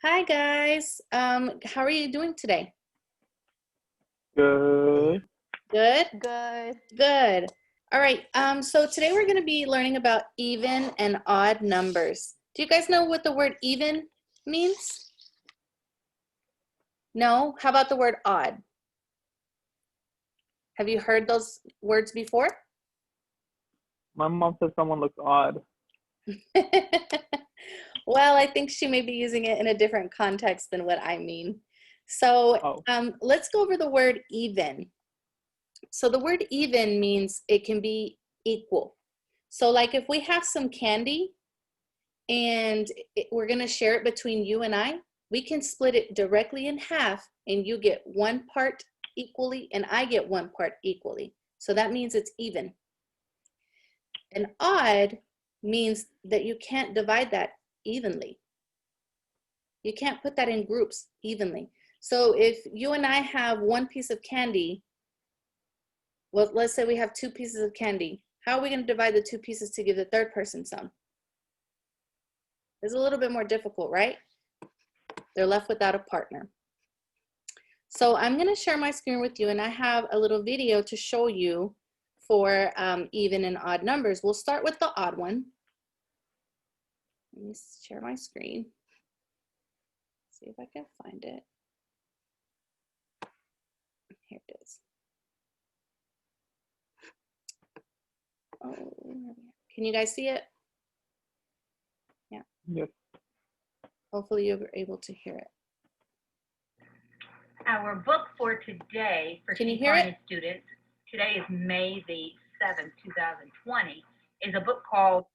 Hi guys. How are you doing today? Good. Good? Good. Good. All right. So today we're going to be learning about even and odd numbers. Do you guys know what the word even means? No? How about the word odd? Have you heard those words before? My mom said someone looks odd. Well, I think she may be using it in a different context than what I mean. So let's go over the word even. So the word even means it can be equal. So like if we have some candy and we're going to share it between you and I, we can split it directly in half and you get one part equally and I get one part equally. So that means it's even. And odd means that you can't divide that evenly. You can't put that in groups evenly. So if you and I have one piece of candy, well, let's say we have two pieces of candy. How are we going to divide the two pieces to give the third person some? It's a little bit more difficult, right? They're left without a partner. So I'm going to share my screen with you, and I have a little video to show you for even and odd numbers. We'll start with the odd one. Let me share my screen. See if I can find it. Here it is. Oh, can you guys see it? Yeah. Yes. Hopefully you're able to hear it. Our book for today for Can you hear it? students, today is May the 7th, 2020, is a book called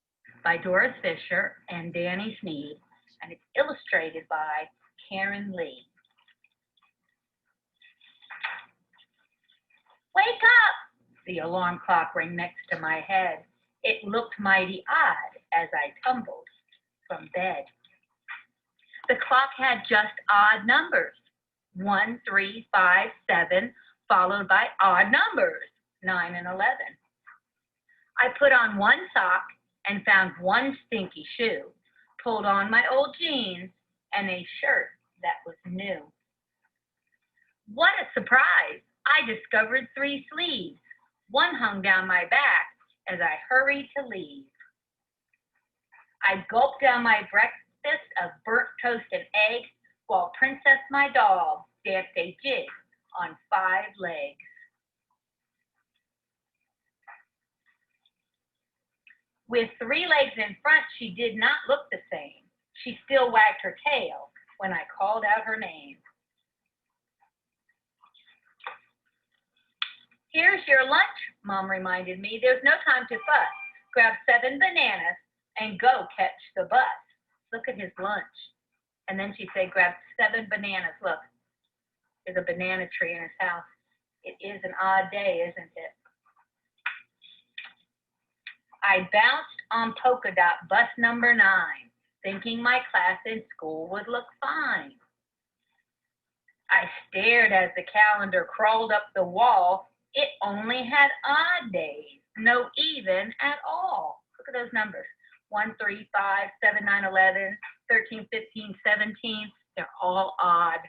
by Doris Fisher and Danny Sneed, and it's illustrated by Karen Lee. Wake up! The alarm clock rang next to my head. It looked mighty odd as I tumbled from bed. The clock had just odd numbers. 1, 3, 5, 7, followed by odd numbers, 9 and 11. I put on one sock and found one stinky shoe, pulled on my old jeans and a shirt that was new. What a surprise! I discovered 3 sleeves. One hung down my back as I hurried to leave. I gulped down my breakfast of burnt toast and eggs while Princess, my dog, danced a jig on 5 legs. With 3 legs in front, she did not look the same. She still wagged her tail when I called out her name. Here's your lunch, Mom reminded me. There's no time to fuss. Grab 7 bananas and go catch the bus. Look at his lunch. And then she said, grab 7 bananas. Look, there's a banana tree in his house. It is an odd day, isn't it? I bounced on polka dot bus number 9, thinking my class in school would look fine. I stared as the calendar crawled up the wall. It only had odd days, no even at all. Look at those numbers. 1, 3, 5, 7, 9, 11, 13, 15, 17. They're all odd.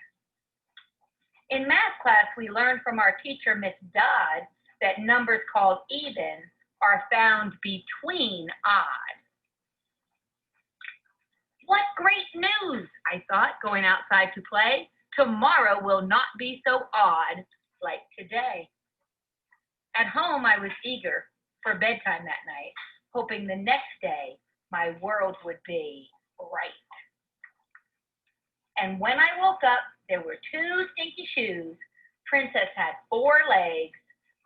In math class, we learned from our teacher, Miss Dodd, that numbers called even are found between odd. What great news, I thought, going outside to play. Tomorrow will not be so odd like today. At home, I was eager for bedtime that night, hoping the next day my world would be bright. And when I woke up, there were 2 stinky shoes. Princess had 4 legs.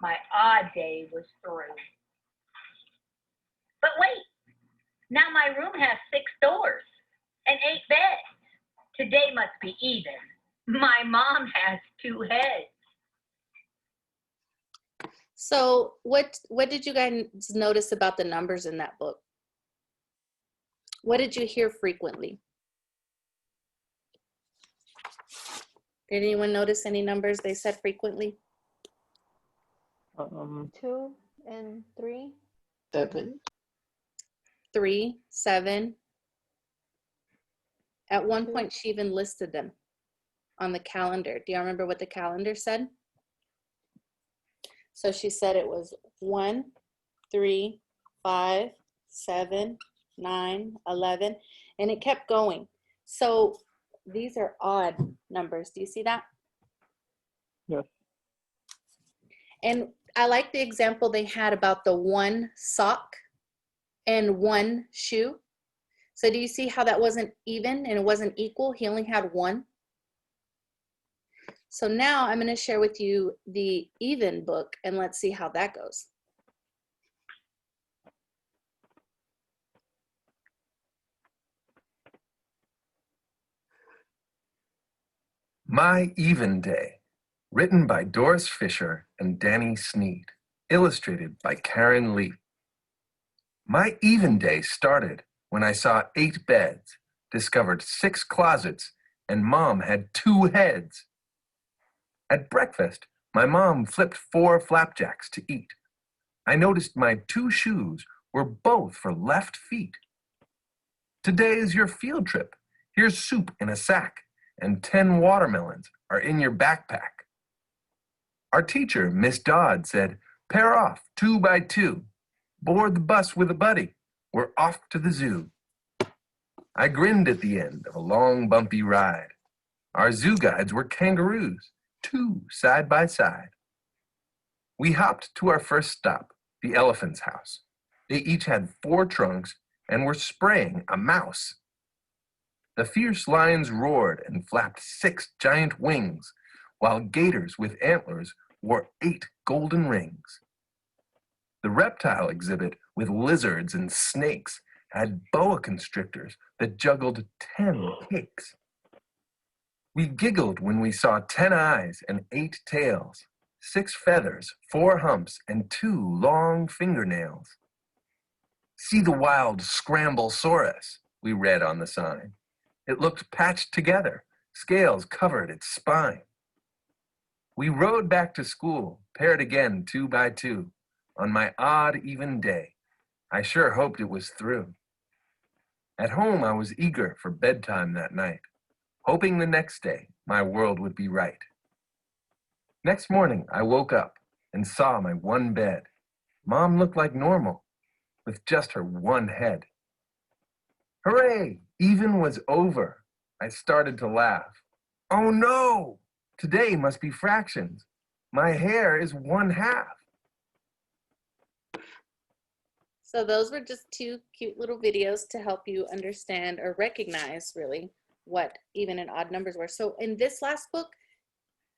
My odd day was through. But wait, now my room has 6 doors and 8 beds. Today must be even. My mom has 2 heads. So what did you guys notice about the numbers in that book? What did you hear frequently? Did anyone notice any numbers they said frequently? 2 and 3. 7. 3, 7. At one 2. point, she even listed them on the calendar. Do you remember what the calendar said? So she said it was 1, 3, 5, 7, 9, 11, and it kept going. So these are odd numbers. Do you see that? Yes. And I like the example they had about the 1 sock and 1 shoe. So do you see how that wasn't even and it wasn't equal? He only had 1. So now I'm going to share with you the even book, and let's see how that goes. My Even Day, written by Doris Fisher and Danny Sneed, illustrated by Karen Lee. My even day started when I saw 8 beds, discovered 6 closets, and Mom had 2 heads. At breakfast, my mom flipped 4 flapjacks to eat. I noticed my 2 shoes were both for left feet. Today is your field trip. Here's soup in a sack, and 10 watermelons are in your backpack. Our teacher, Miss Dodd, said, pair off 2 by 2. Board the bus with a buddy. We're off to the zoo. I grinned at the end of a long, bumpy ride. Our zoo guides were kangaroos, 2 side by side. We hopped to our first stop, the elephant's house. They each had 4 trunks and were spraying a mouse. The fierce lions roared and flapped 6 giant wings, while gators with antlers wore 8 golden rings. The reptile exhibit with lizards and snakes had boa constrictors that juggled 10 cakes. We giggled when we saw 10 eyes and 8 tails, 6 feathers, 4 humps, and 2 long fingernails. See the wild Scramblesaurus, we read on the sign. It looked patched together, scales covered its spine. We rode back to school, paired again 2 by 2. On my odd even day, I sure hoped it was through. At home, I was eager for bedtime that night, hoping the next day my world would be right. Next morning, I woke up and saw my 1 bed. Mom looked like normal, with just her 1 head. Hooray! Even was over. I started to laugh. Oh no! Today must be fractions. My hair is 1/2. So those were just 2 cute little videos to help you understand or recognize really what even and odd numbers were. So in this last book,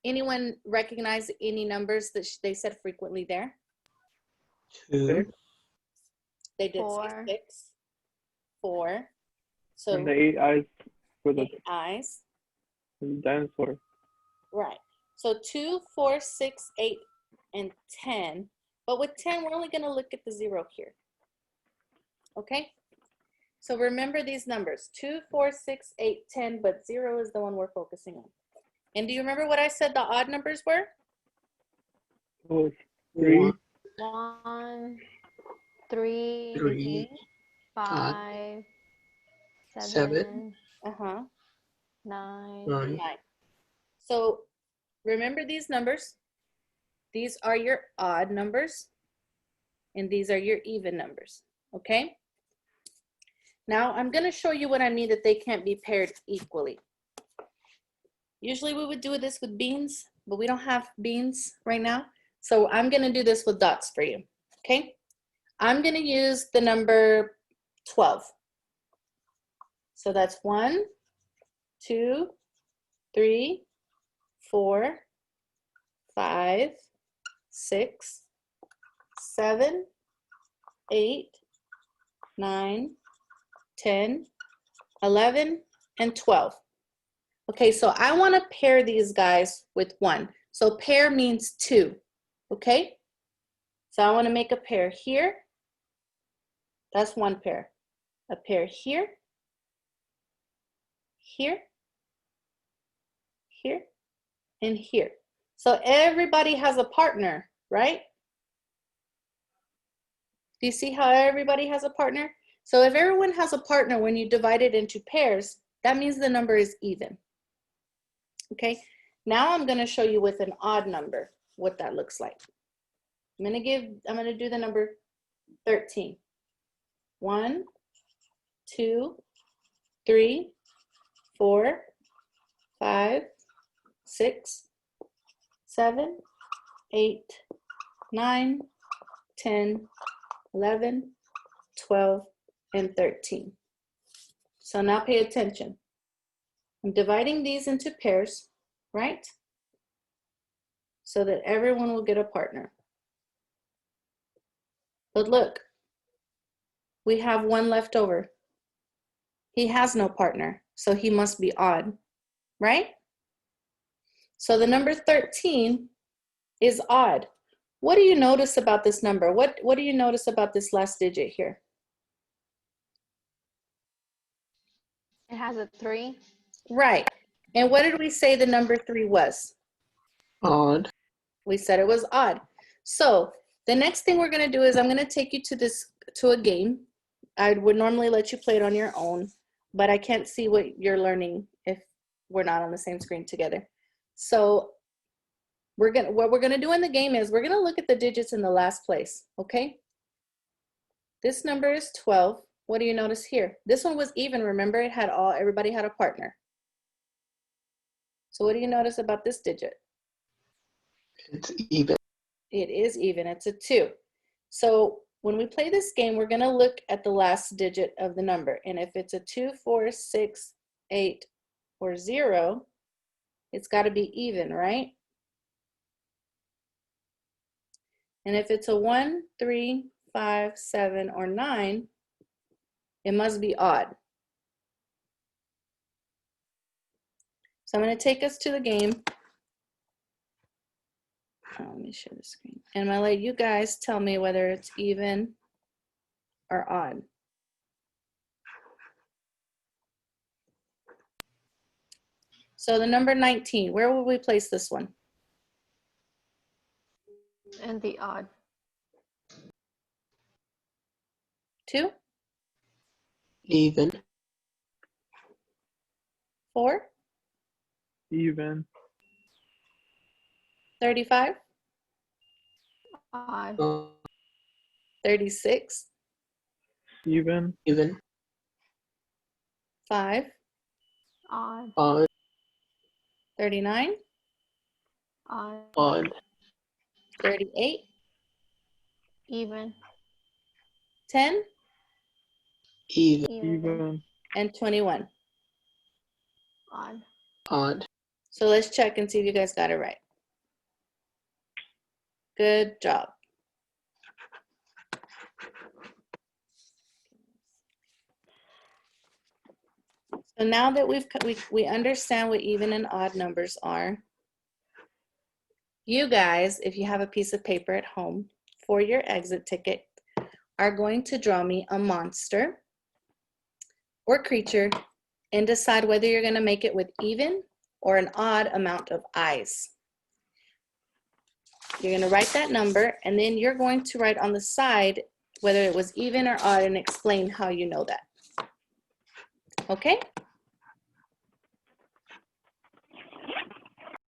anyone recognize any numbers that they said frequently there? 2, They did 4. say 6, 4. So And the 8 eyes for the 8 eyes. dinosaur. Right. So 2, 4, 6, 8, and 10. But with 10, we're only going to look at the 0 here. Okay? So remember these numbers, 2, 4, 6, 8, 10, but 0 is the one we're focusing on. And do you remember what I said the odd numbers were? Oh, 3, 1, 3, 3, 5, 7, 7, Uh-huh. 9. 9. 9. So remember these numbers. These are your odd numbers, and these are your even numbers, okay? Now I'm gonna show you what I mean that they can't be paired equally. Usually we would do this with beans, but we don't have beans right now. So I'm gonna do this with dots for you, okay? I'm gonna use the number 12. So that's 1, 2, 3, 4, 5, 6, 7, 8, 9, 10, 11, and 12. Okay, so I want to pair these guys with 1. So pair means 2, okay? So I want to make a pair here. That's 1 pair. A pair here, here, here, and here. So everybody has a partner, right? Do you see how everybody has a partner? So if everyone has a partner, when you divide it into pairs, That means the number is even. Okay, now I'm gonna show you with an odd number what that looks like. I'm gonna do the number 13. 1, 2, 3, 4, 5, 6, 7, 8, 9, 10, 11, 12, and 13. So now pay attention. I'm dividing these into pairs, right? So that everyone will get a partner. But look, we have one left over. He has no partner, so he must be odd, right? So the number 13 is odd. What do you notice about this number? What do you notice about this last digit here? It has a 3. Right. And what did we say the number 3 was? Odd. We said it was odd. So the next thing we're going to do is I'm going to take you to a game. I would normally let you play it on your own, but I can't see what you're learning if we're not on the same screen together. So what we're going to do in the game is we're going to look at the digits in the last place, okay? This number is 12. What do you notice here? This one was even, remember? Everybody had a partner. So what do you notice about this digit? It's even. It is even, it's a 2. So when we play this game, we're gonna look at the last digit of the number. And if it's a 2, 4, 6, 8, or 0, it's gotta be even, right? And if it's a 1, 3, 5, 7, or 9, it must be odd. So I'm gonna take us to the game. Let me share the screen. And I'm gonna let you guys tell me whether it's even or odd. So the number 19, where will we place this one? And the odd. 2, Even. 4, Even. 35, Odd. 36, Even. Even. 5, Odd. Odd. 39, Odd. Odd. 38, Even. 10, Even. Even. and 21. Odd. Odd. So let's check and see if you guys got it right. Good job. So now that we understand what even and odd numbers are, you guys, if you have a piece of paper at home, for your exit ticket, are going to draw me a monster or creature and decide whether you're going to make it with even or an odd amount of eyes. You're going to write that number, and then you're going to write on the side whether it was even or odd and explain how you know that. Okay?